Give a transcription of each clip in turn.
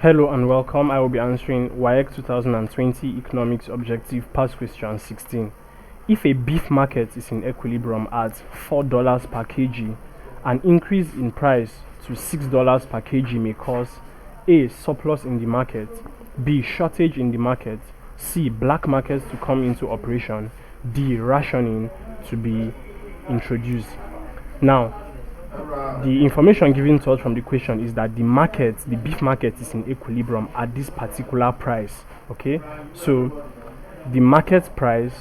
Hello and welcome. I will be answering WAEC 2020 Economics Objective Past Question 16. If a beef market is in equilibrium at $4 per kg, an increase in price to $6 per kg may cause A. Surplus in the market, B. Shortage in the market, C. Black markets to come into operation, D. Rationing to be introduced. Now, the information given to us from the question is that the beef market is in equilibrium at this particular price. Okay, so the market price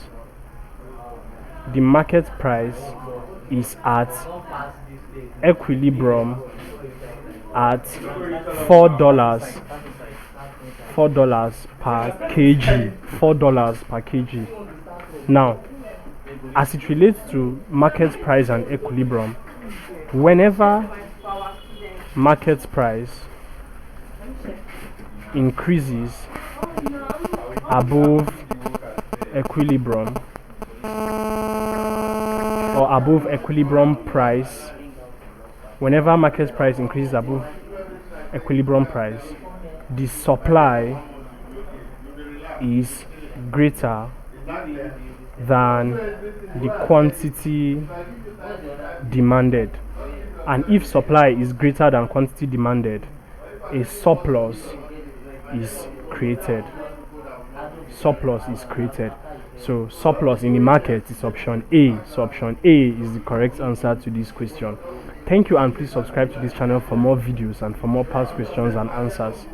is at equilibrium at $4 per kg. Now, as it relates to market price and equilibrium, whenever market price increases above equilibrium or above equilibrium price, whenever market price increases above equilibrium price, the supply is greater than the quantity demanded. And if supply is greater than quantity demanded, a surplus is created. So surplus in the market is option A. So option A is the correct answer to this question. Thank you, and please subscribe to this channel for more videos and for more past questions and answers.